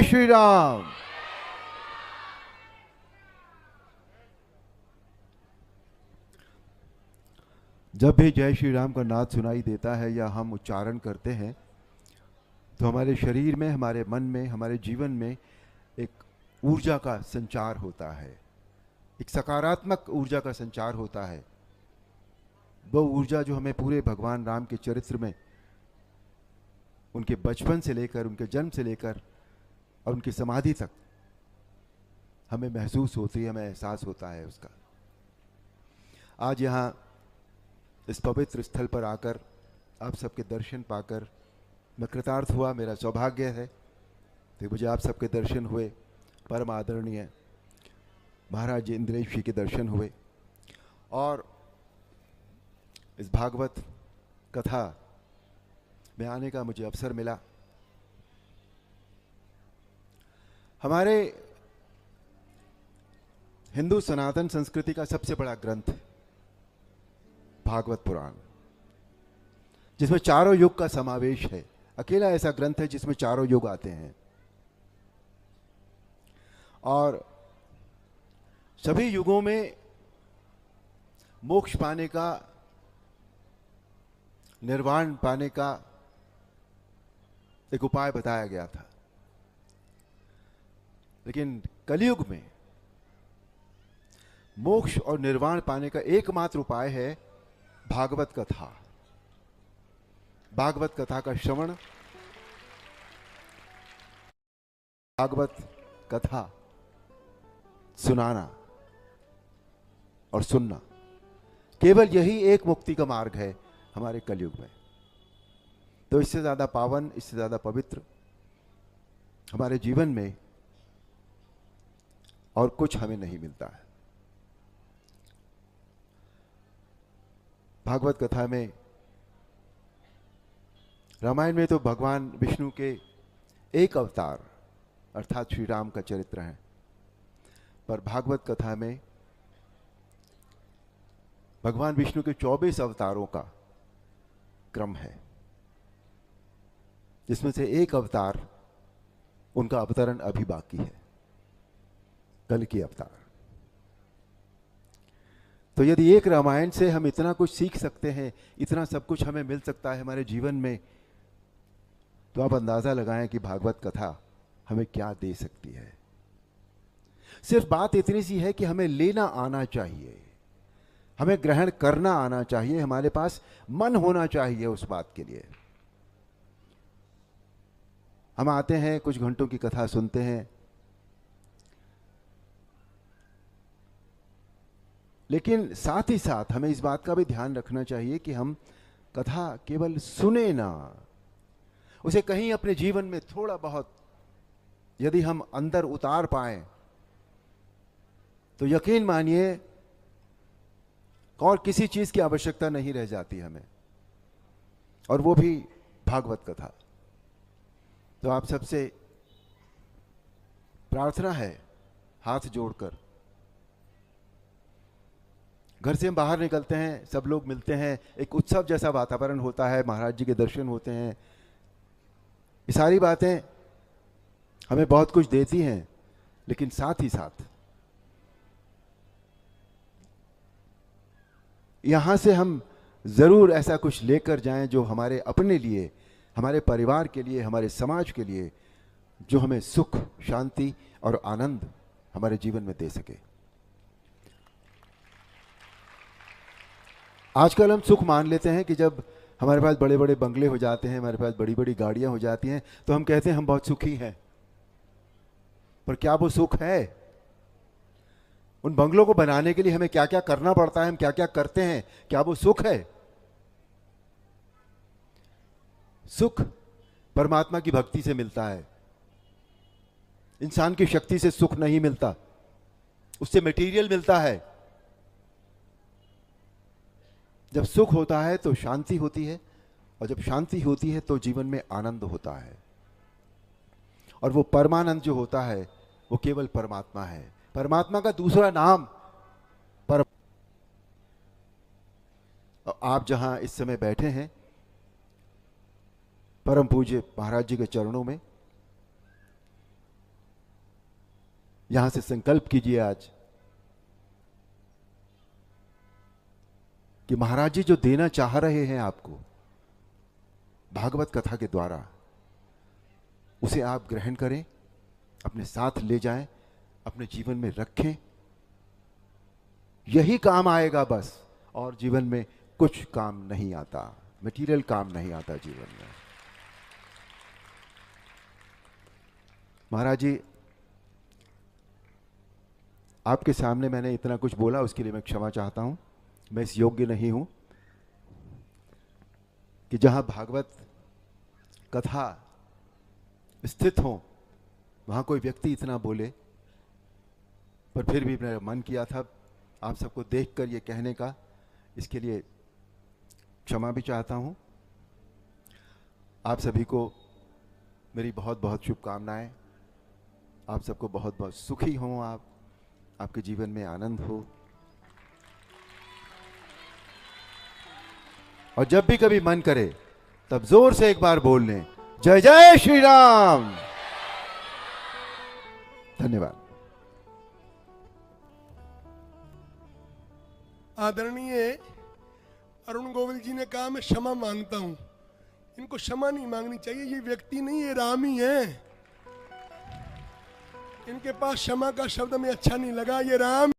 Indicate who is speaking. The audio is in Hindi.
Speaker 1: श्री राम। जब भी जय श्री राम का नाद सुनाई देता है या हम उच्चारण करते हैं तो हमारे शरीर में, हमारे मन में, हमारे जीवन में एक ऊर्जा का संचार होता है, एक सकारात्मक ऊर्जा का संचार होता है। वो ऊर्जा जो हमें पूरे भगवान राम के चरित्र में, उनके बचपन से लेकर, उनके जन्म से लेकर और उनकी समाधि तक हमें महसूस होती है, हमें एहसास होता है उसका। आज यहाँ इस पवित्र स्थल पर आकर आप सबके दर्शन पाकर मैं कृतार्थ हुआ। मेरा सौभाग्य है कि मुझे आप सबके दर्शन हुए। परम आदरणीय महाराज इंद्रेश जी के दर्शन हुए और इस भागवत कथा में आने का मुझे अवसर मिला। हमारे हिंदू सनातन संस्कृति का सबसे बड़ा ग्रंथ भागवत पुराण, जिसमें चारों युग का समावेश है। अकेला ऐसा ग्रंथ है जिसमें चारों युग आते हैं और सभी युगों में मोक्ष पाने का, निर्वाण पाने का एक उपाय बताया गया था। लेकिन कलयुग में मोक्ष और निर्वाण पाने का एकमात्र उपाय है भागवत कथा। भागवत कथा का श्रवण, भागवत कथा सुनाना और सुनना, केवल यही एक मुक्ति का मार्ग है हमारे कलयुग में। तो इससे ज्यादा पावन, इससे ज्यादा पवित्र हमारे जीवन में और कुछ हमें नहीं मिलता है। भागवत कथा में, रामायण में तो भगवान विष्णु के एक अवतार अर्थात श्री राम का चरित्र है, पर भागवत कथा में भगवान विष्णु के 24 अवतारों का क्रम है, जिसमें से एक अवतार, उनका अवतरण अभी बाकी है, कल की अवतार। तो यदि एक रामायण से हम इतना कुछ सीख सकते हैं, इतना सब कुछ हमें मिल सकता है हमारे जीवन में, तो आप अंदाजा लगाएं कि भागवत कथा हमें क्या दे सकती है। सिर्फ बात इतनी सी है कि हमें लेना आना चाहिए, हमें ग्रहण करना आना चाहिए, हमारे पास मन होना चाहिए उस बात के लिए। हम आते हैं, कुछ घंटों की कथा सुनते हैं, लेकिन साथ ही साथ हमें इस बात का भी ध्यान रखना चाहिए कि हम कथा केवल सुने ना, उसे कहीं अपने जीवन में थोड़ा बहुत यदि हम अंदर उतार पाए तो यकीन मानिए और किसी चीज की आवश्यकता नहीं रह जाती हमें, और वो भी भागवत कथा। तो आप सबसे प्रार्थना है, हाथ जोड़कर, घर से हम बाहर निकलते हैं, सब लोग मिलते हैं, एक उत्सव जैसा वातावरण होता है, महाराज जी के दर्शन होते हैं, ये सारी बातें हमें बहुत कुछ देती हैं। लेकिन साथ ही साथ यहां से हम जरूर ऐसा कुछ लेकर जाएं जो हमारे अपने लिए, हमारे परिवार के लिए, हमारे समाज के लिए, जो हमें सुख, शांति और आनंद हमारे जीवन में दे सके। आजकल हम सुख मान लेते हैं कि जब हमारे पास बड़े बड़े बंगले हो जाते हैं, हमारे पास बड़ी बड़ी गाड़ियां हो जाती हैं, तो हम कहते हैं हम बहुत सुखी हैं। पर क्या वो सुख है? उन बंगलों को बनाने के लिए हमें क्या क्या करना पड़ता है, हम क्या क्या करते हैं, क्या वो सुख है? सुख परमात्मा की भक्ति से मिलता है, इंसान की शक्ति से सुख नहीं मिलता, उससे मटेरियल मिलता है। जब सुख होता है तो शांति होती है, और जब शांति होती है तो जीवन में आनंद होता है, और वो परमानंद जो होता है वो केवल परमात्मा है। परमात्मा का दूसरा नाम परम। आप जहां इस समय बैठे हैं परम पूज्य महाराज जी के चरणों में, यहां से संकल्प कीजिए आज कि महाराज जी जो देना चाह रहे हैं आपको भागवत कथा के द्वारा, उसे आप ग्रहण करें, अपने साथ ले जाएं, अपने जीवन में रखें। यही काम आएगा बस, और जीवन में कुछ काम नहीं आता, मटेरियल काम नहीं आता जीवन में। महाराज जी, आपके सामने मैंने इतना कुछ बोला, उसके लिए मैं क्षमा चाहता हूं। मैं इस योग्य नहीं हूं कि जहां भागवत कथा स्थित हो वहां कोई व्यक्ति इतना बोले, पर फिर भी मेरा मन किया था आप सबको देखकर ये कहने का। इसके लिए क्षमा भी चाहता हूं। आप सभी को मेरी बहुत बहुत शुभकामनाएं। आप सबको बहुत बहुत सुखी हों, आपके जीवन में आनंद हो। और जब भी कभी मन करे तब जोर से एक बार बोल लें, जय जय श्री राम। धन्यवाद।
Speaker 2: आदरणीय अरुण गोविल जी ने कहा मैं क्षमा मांगता हूं। इनको क्षमा नहीं मांगनी चाहिए, ये व्यक्ति नहीं, ये राम ही है। इनके पास क्षमा का शब्द में अच्छा नहीं लगा, ये राम